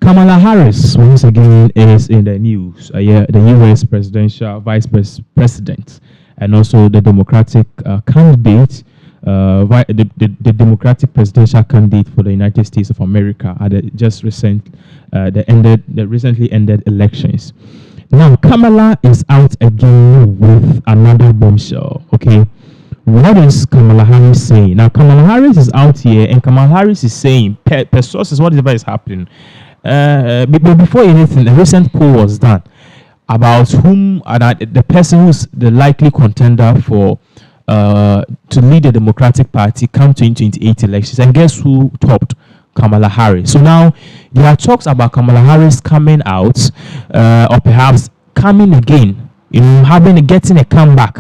Kamala Harris once again is in the news. The U.S. presidential president, and also the Democratic candidate, the Democratic presidential candidate for the United States of America at the recently ended elections. Now, Kamala is out again with another bombshell. Okay, what is Kamala Harris saying? Now, Kamala Harris is out here, and Kamala Harris is saying, per sources, whatever is happening. But before anything, a recent poll was done about whom the person who's the likely contender for to lead the Democratic Party come 2028 elections, and guess who topped? Kamala Harris. So now there are talks about Kamala Harris coming out, or perhaps coming again, getting a comeback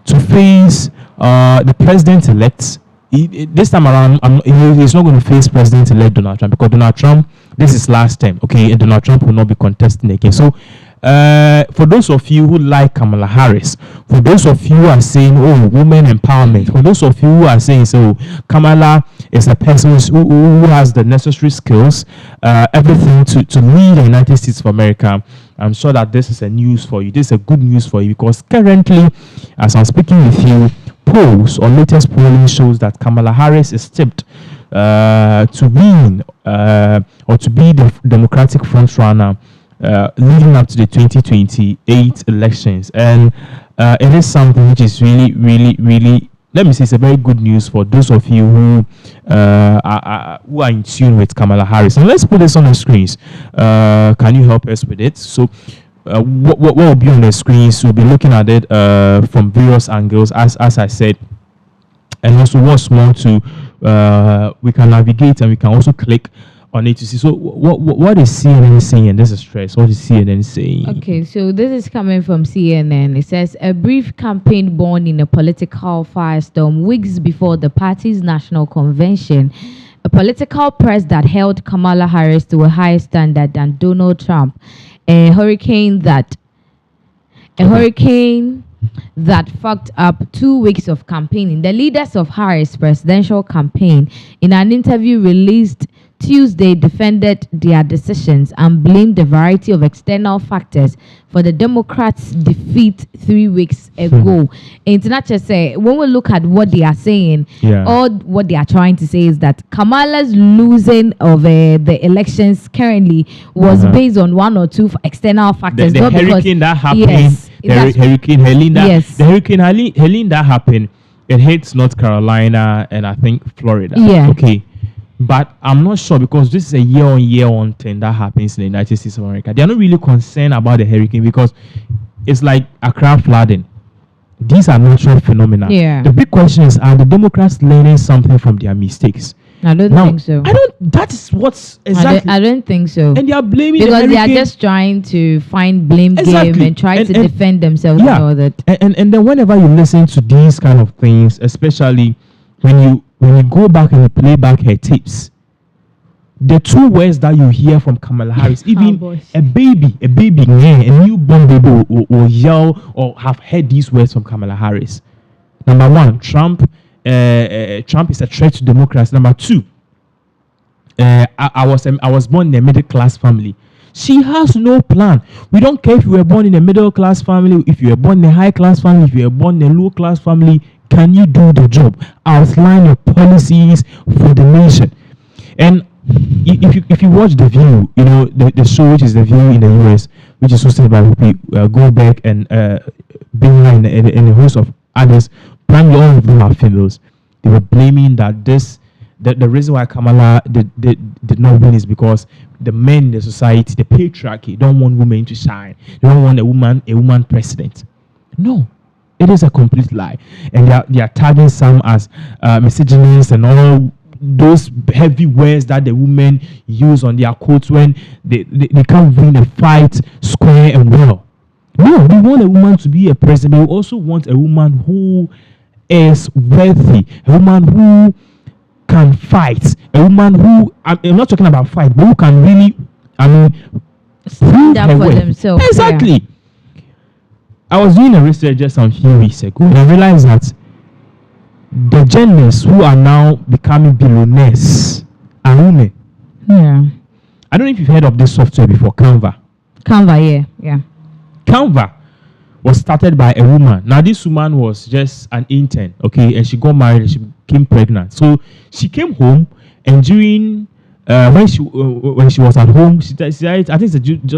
to face the president-elect. This time around, he's not going to face President-elect Donald Trump, because Donald Trump, this is last time, okay, and Donald Trump will not be contesting again. So, for those of you who like Kamala Harris, for those of you who are saying, oh, women empowerment, for those of you who are saying, so Kamala is a person who has the necessary skills, everything to lead the United States of America, I'm sure that this is a news for you. This is a good news for you, because currently, as I'm speaking with you, polls or latest polling shows that Kamala Harris is tipped to win or to be the Democratic frontrunner leading up to the 2028 elections. And it is something which is really, really, really, let me say, it's a very good news for those of you who are in tune with Kamala Harris. And let's put this on the screens. Can you help us with it? So what will be on the screens, we'll be looking at it from various angles, as I said, and also what's more to we can navigate, and we can also click on it to see. So what is CNN saying? This is stress. What is CNN saying? Okay, so this is coming from CNN. It says, a brief campaign born in a political firestorm weeks before the party's national convention. A political press that held Kamala Harris to a higher standard than Donald Trump. A hurricane that fucked up 2 weeks of campaigning. The leaders of Harris' presidential campaign, in an interview released Tuesday, defended their decisions and blamed a variety of external factors for the Democrats' defeat 3 weeks ago. It's not just say, when we look at what they are saying, all what they are trying to say is that Kamala's losing of the elections currently was based on one or two external factors. The hurricane that happened, Hurricane Helene, the Hurricane Helene that happened, it hits North Carolina and I think Florida. Okay. But I'm not sure, because this is a year-on-year thing that happens in the United States of America. They are not really concerned about the hurricane, because it's like Accra flooding. These are natural phenomena. The big question is, are the Democrats learning something from their mistakes? I don't think so. That is what's exactly. I don't think so. And they are blaming because they are just trying to find blame game and try to defend themselves and all that. And then whenever you listen to these kind of things, especially when you go back and you play back her tapes, the two words that you hear from Kamala Harris, even a newborn baby will yell or have heard these words from Kamala Harris. Number one, Trump is a threat to democracy. Number two, I was born in a middle class family. She has no plan. We don't care if you were born in a middle class family, if you were born in a high class family, if you were born in a low class family. Can you do the job? Outline your policies for the nation. And if you watch The View, the show which is The View in the US, which is hosted by Goldberg and Bing and a host of others, primarily all of them are females. They were blaming that the reason why Kamala did not win is because the men in the society, the patriarchy, don't want women to shine. They don't want a woman president. No. It is a complete lie, and they are tagging some as misogynist and all those heavy words that the women use on their coats when they can't win a fight square and well. No, they want a woman to be a president. They also want a woman who is worthy, a woman who can fight, a woman who, I'm not talking about fight, but who can really, stand up for themselves. Exactly. Yeah. I was doing a research just a few weeks ago, and I realized that the journalists who are now becoming billionaires are women. Yeah. I don't know if you've heard of this software before, Canva. Yeah. Canva was started by a woman. Now, this woman was just an intern, okay, and she got married and she became pregnant. So she came home, and during when she was at home, she decided, I think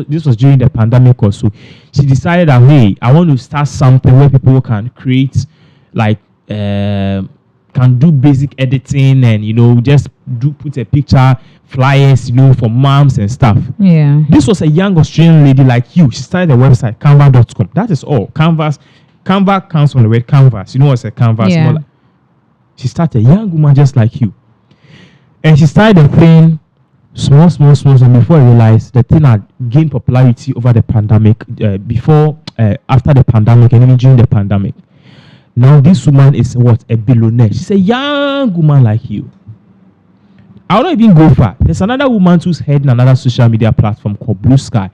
this was during the pandemic or so. She decided that, hey, I want to start something where people can create, like, can do basic editing and just put a picture, flyers, for moms and stuff. Yeah. This was a young Australian lady like you. She started a website, canva.com. That is all. Canva comes from the word canvas. You know what's a canvas? Yeah. She started, a young woman just like you. And she started the thing small, and before I realized the thing had gained popularity over the pandemic, after the pandemic, and even during the pandemic. Now this woman is a billionaire. She's a young woman like you. I will not even go far. There's another woman who's heading another social media platform called Blue Sky.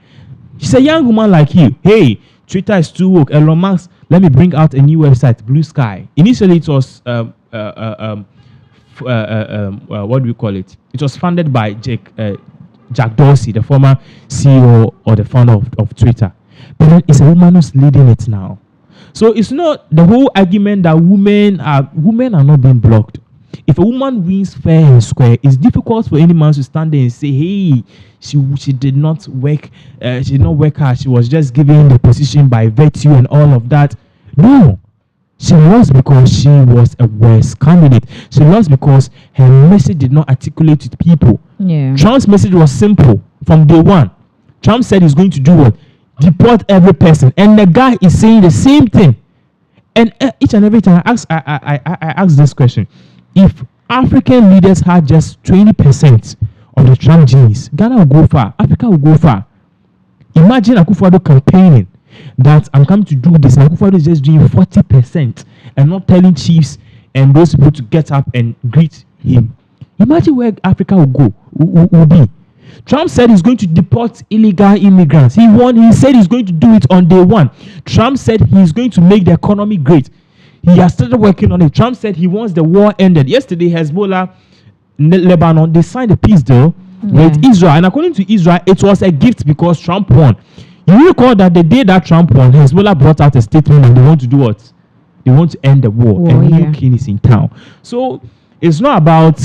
She's a young woman like you. Hey, Twitter is too woke. Elon Musk, let me bring out a new website, Blue Sky. Initially, it was what do we call it? It was funded by Jack Dorsey, the former CEO or the founder of Twitter. But then it's a woman who's leading it now. So it's not the whole argument that women are not being blocked. If a woman wins fair and square, it's difficult for any man to stand there and say, hey, she did not work, she did not work hard, she was just given the position by virtue and all of that. No. She lost because she was a worse candidate. She lost because her message did not articulate to people. Yeah. Trump's message was simple from day one. Trump said he's going to do what? Deport every person. And the guy is saying the same thing. And each and every time I ask this question. If African leaders had just 20% of the Trump genes, Ghana will go far. Africa will go far. Imagine Akufo-Addo campaigning that I'm coming to do this. Akufo-Addo is just doing 40% and not telling chiefs and those people to get up and greet him. Imagine where Africa will go, will be. Trump said he's going to deport illegal immigrants. He said he's going to do it on day one. Trump said he's going to make the economy great. He has started working on it. Trump said he wants the war ended. Yesterday, Hezbollah, Lebanon, they signed a peace deal with Israel. And according to Israel, it was a gift because Trump won. You recall that the day that Trump won, Hezbollah brought out a statement and they want to do what? They want to end the war. And new king is in town. So it's not about...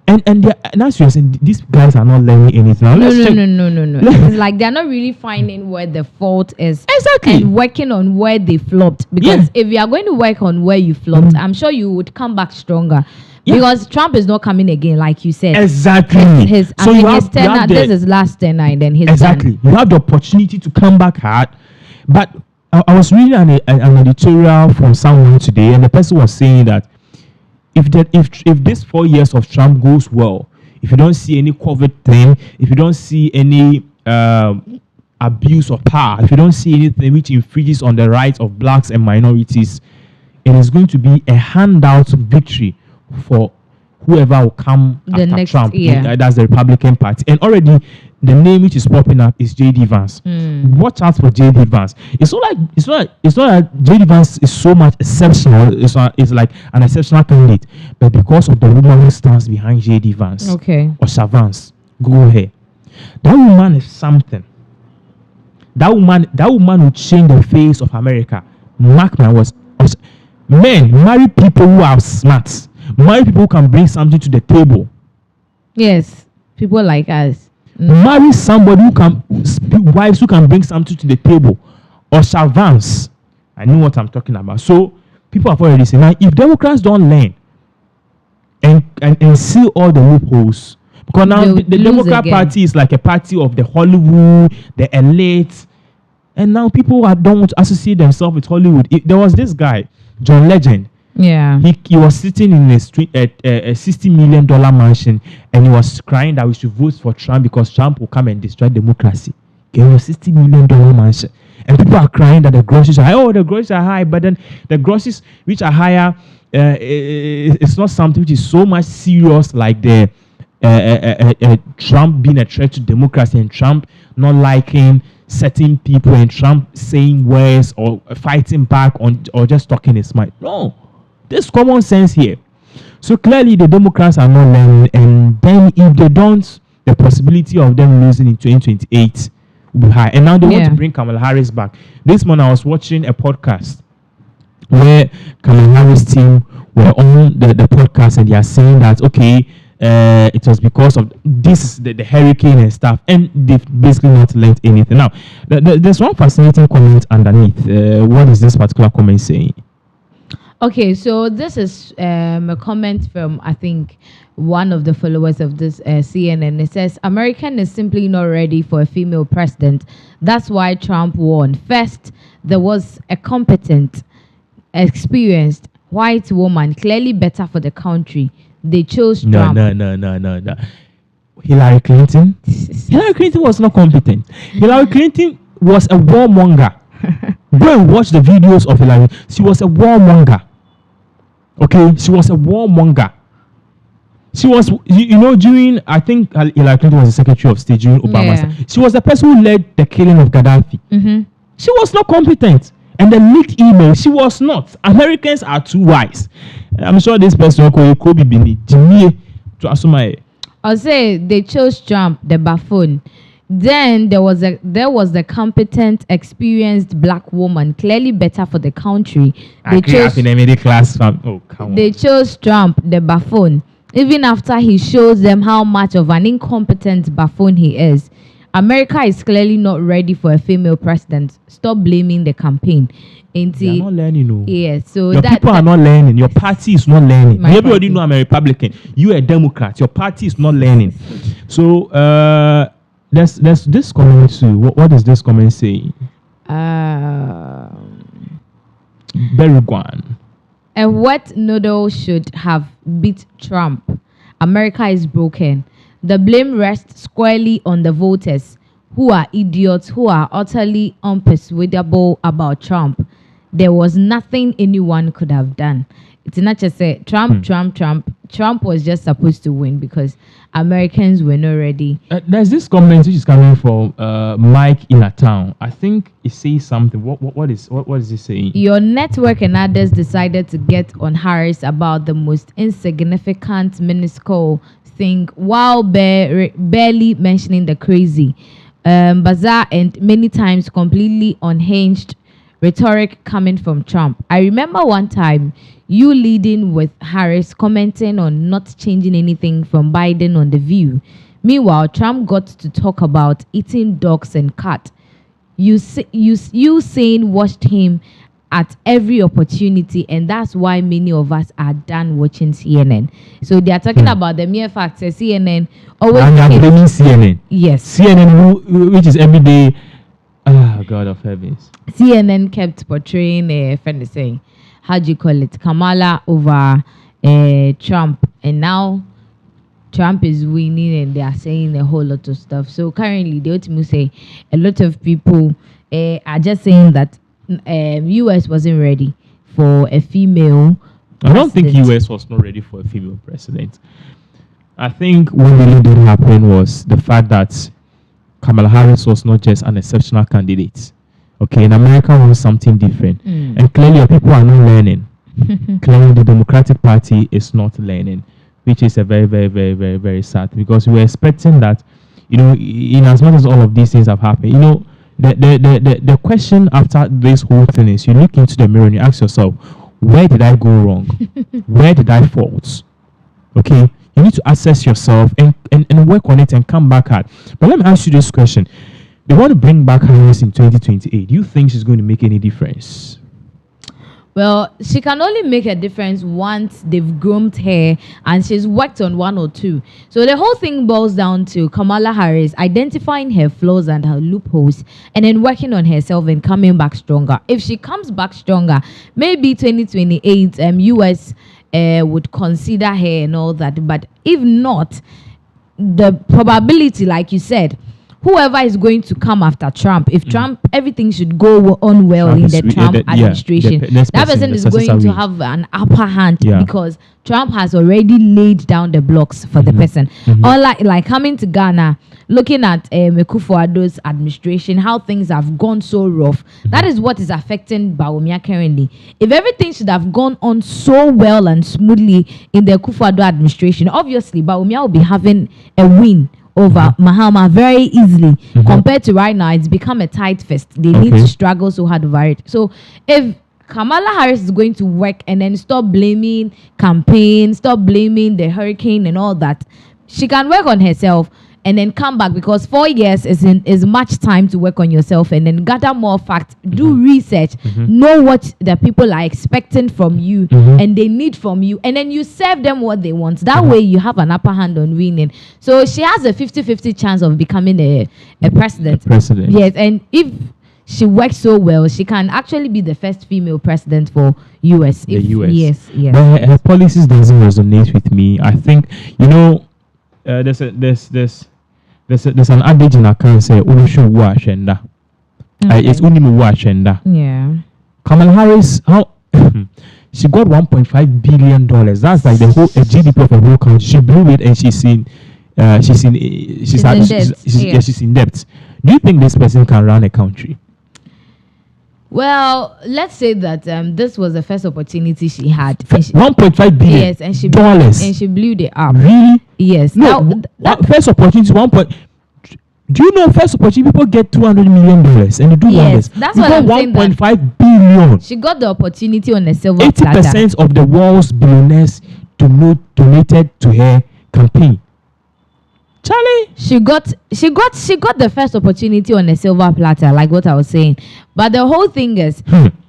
And as you're saying, these guys are not learning anything. Now, no. It's like they're not really finding where the fault is. Exactly. And working on where they flopped. Because if you are going to work on where you flopped, I'm sure you would come back stronger. Yeah. Because Trump is not coming again, like you said. Exactly. This is last tenure, and then he's exactly. done. You have the opportunity to come back hard. But I was reading an editorial from someone today, and the person was saying that if this 4 years of Trump goes well, if you don't see any COVID thing, if you don't see any abuse of power, if you don't see anything which infringes on the rights of blacks and minorities, it is going to be a handout victory for whoever will come after Trump. That's the Republican Party. And already the name which is popping up is J.D. Vance. Watch out for J.D. Vance. It's not that J.D. Vance is so much exceptional. It's like an exceptional candidate, but because of the woman who stands behind J.D. Vance, or Vance, go ahead. That woman is something. That woman will change the face of America. Mark my words. Men, marry people who are smart. Marry people who can bring something to the table. Yes, people like us. Marry somebody wives who can bring something to the table. Or Vance. I know what I'm talking about. So people have already said, now if Democrats don't learn and see all the loopholes, because now the Democrat Party is like a party of the Hollywood, the elite, and now people don't want to associate themselves with Hollywood. There was this guy, John Legend. Yeah, he was sitting in a street at a $60 million mansion, and he was crying that we should vote for Trump because Trump will come and destroy democracy. It was $60 million mansion, and people are crying that the groceries are high. Oh, the groceries are high, but then the groceries which are higher, it's not something which is so much serious like the Trump being a threat to democracy and Trump not liking certain people and Trump saying words or fighting back on or just talking his mind. No. There's common sense here. So clearly the Democrats are not learning, and then if they don't the possibility of them losing in 2028 will be high. And now they want Yeah. to bring Kamala Harris back. This morning I was watching a podcast where Kamala Harris team were on the podcast, and they are saying that okay, it was because of this the hurricane and stuff, and they've basically not learned anything. Now, there's one fascinating comment underneath. What is this particular comment saying? Okay, so this is a comment from, I think, one of the followers of this CNN. It says, American is simply not ready for a female president. That's why Trump won. First, there was a competent, experienced white woman, clearly better for the country. They chose Trump. No. Hillary Clinton? Hillary Clinton was not competent. Hillary Clinton was a warmonger. Go and watch the videos of Hillary. She was a warmonger. Okay, she was a warmonger. She was, during, I think Hillary Clinton was the Secretary of State during Obama's time. She was the person who led the killing of Gaddafi. She was not competent. And the leaked email, she was not. Americans are too wise. I'm sure this person could be Bini, Jimmy, to Asumaye. I'll say they chose Trump, the buffoon. Then there was the competent, experienced black woman, clearly better for the country. They chose Trump, the buffoon, even after he shows them how much of an incompetent buffoon he is. America is clearly not ready for a female president. Stop blaming the campaign. They are not learning. No. Yes, so your people are not learning. Your party is not learning. Everybody know I'm a Republican. You a Democrat. Your party is not learning. So there's this comment too. What does this comment say? Beriguan. A wet noodle should have beat Trump. America is broken. The blame rests squarely on the voters, who are idiots, who are utterly unpersuadable about Trump. There was nothing anyone could have done. It's not just say Trump was just supposed to win because Americans were not ready. There's this comment which is coming from Mike in a town. I think it says something. What is it saying? Your network and others decided to get on Harris about the most insignificant, minuscule thing while barely mentioning the crazy, bizarre, and many times completely unhinged rhetoric coming from Trump. I remember one time you leading with Harris commenting on not changing anything from Biden on The View. Meanwhile, Trump got to talk about eating dogs and cats. You saying watched him at every opportunity, and that's why many of us are done watching CNN. So they are talking about the mere fact that CNN always... And they are blaming CNN. Yes. CNN, which is every day... Ah, God of heavens. CNN kept portraying a friend saying, how do you call it, Kamala over Trump, and now Trump is winning and they are saying a whole lot of stuff. So currently they ultimately say a lot of people are just saying that US wasn't ready for a female president. I don't think US was not ready for a female president. I think what really did happen was the fact that Kamala Harris was not just an exceptional candidate. Okay, in America was something different. And clearly your people are not learning. Clearly the Democratic Party is not learning, which is a very, very, very, very, very sad, because we were expecting that, in as much as all of these things have happened, the question after this whole thing is you look into the mirror and you ask yourself, where did I go wrong? Where did I fault? Okay, you need to assess yourself and work on it and come back at. But let me ask you this question. They want to bring back Harris in 2028. Do you think she's going to make any difference? Well, she can only make a difference once they've groomed her and she's worked on one or two. So the whole thing boils down to Kamala Harris identifying her flaws and her loopholes and then working on herself and coming back stronger. If she comes back stronger, maybe 2028 US would consider her and all that. But if not, the probability, like you said, whoever is going to come after Trump, if Trump, everything should go on well Trump in the Trump administration, that person is going to have an upper hand because Trump has already laid down the blocks for the person. Unlike like coming to Ghana, looking at Akufo-Addo's administration, how things have gone so rough, that is what is affecting Bawumia currently. If everything should have gone on so well and smoothly in the Akufo-Addo administration, obviously Bawumia will be having a win over Mahama very easily. Compared to right now, it's become a tight fist. They need to struggle so hard over it. So if Kamala Harris is going to work and then stop blaming campaign, stop blaming the hurricane and all that, she can work on herself and then come back, because 4 years is much time to work on yourself and then gather more facts, do research, know what the people are expecting from you and they need from you, and then you serve them what they want. That way you have an upper hand on winning. So she has a 50-50 chance of becoming a president. Yes, and if she works so well, she can actually be the first female president for US. The US. Yes. But her policies doesn't resonate with me. I think, there's an adage in Accra say "Unishu wa agenda." It's unimu wa agenda. Yeah. Kamala Harris, how she got $1.5 billion. That's like the whole GDP of a whole country. She blew it, and she's in debt. Do you think this person can run a country? Well, let's say that this was the first opportunity she had. 1.5 billion. Yes, and she blew it up. Really? Yes. No, first opportunity 1. Do you know first opportunity people get $200 million and they do wonders? That's what I'm saying. 1.5 billion. She got the opportunity on a silver 80% of the world's billionaires donated to her campaign. Charlie, she got the first opportunity on a silver platter, like what I was saying. But the whole thing is,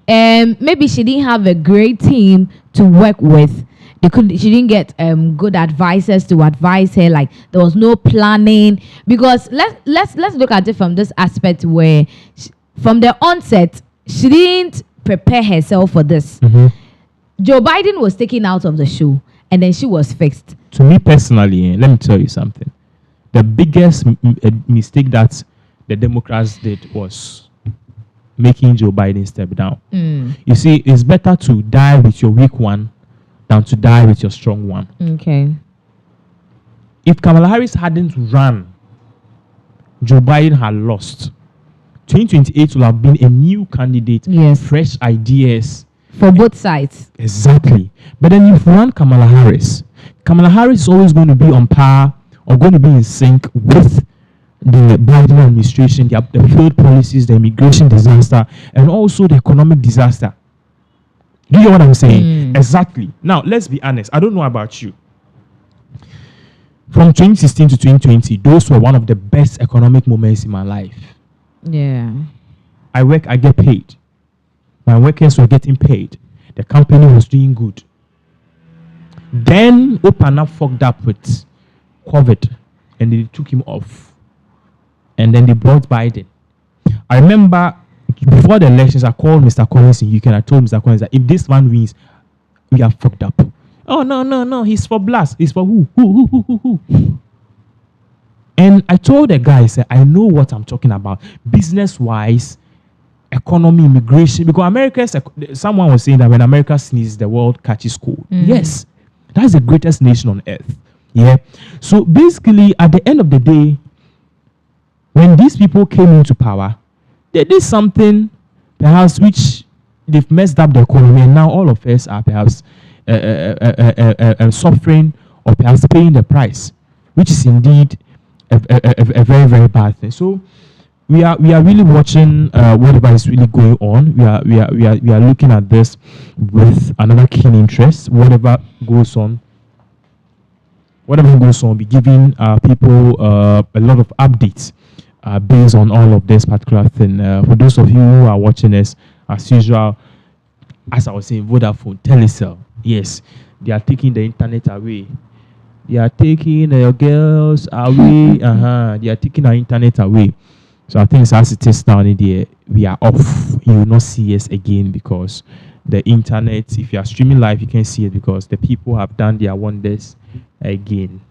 maybe she didn't have a great team to work with. She didn't get good advisors to advise her. Like there was no planning, because let's look at it from this aspect where from the onset she didn't prepare herself for this. Joe Biden was taken out of the show, and then she was fixed. To me personally, let me tell you something. The biggest mistake that the Democrats did was making Joe Biden step down. You see, it's better to die with your weak one than to die with your strong one. Okay. If Kamala Harris hadn't run, Joe Biden had lost. 2028 will have been a new candidate, fresh ideas. For both sides. Exactly. But then if you run Kamala Harris is always going to be on par or going to be in sync with the Biden administration, the failed policies, the immigration disaster, and also the economic disaster. Do you know what I'm saying? Exactly. Now, let's be honest. I don't know about you. From 2016 to 2020, those were one of the best economic moments in my life. Yeah. I work, I get paid. My workers were getting paid. The company was doing good. Then Open Up fucked up with COVID, and they took him off. And then they brought Biden. I remember before the elections, I called Mr. Collins in UK and I told Mr. Collins that if this man wins, we are fucked up. Oh, no, he's for blast. He's for who? And I told the guy, I said, I know what I'm talking about. Business-wise, economy, immigration. Because someone was saying that when America sneezes, the world catches cold. Yes, that's the greatest nation on earth. Yeah. So basically, at the end of the day, when these people came into power, they did something perhaps which they've messed up the economy, and now all of us are perhaps suffering or perhaps paying the price, which is indeed a very, very bad thing. So we are really watching whatever is really going on. We are looking at this with another keen interest. Whatever goes on, we're giving people a lot of updates based on all of this particular thing. For those of you who are watching us, as usual, as I was saying, Vodafone, Telecel, yes, they are taking the internet away. They are taking your girls away. They are taking our internet away. So I think as it is now, we are off. You will not see us again because the internet, if you are streaming live, you can see it because the people have done their wonders again.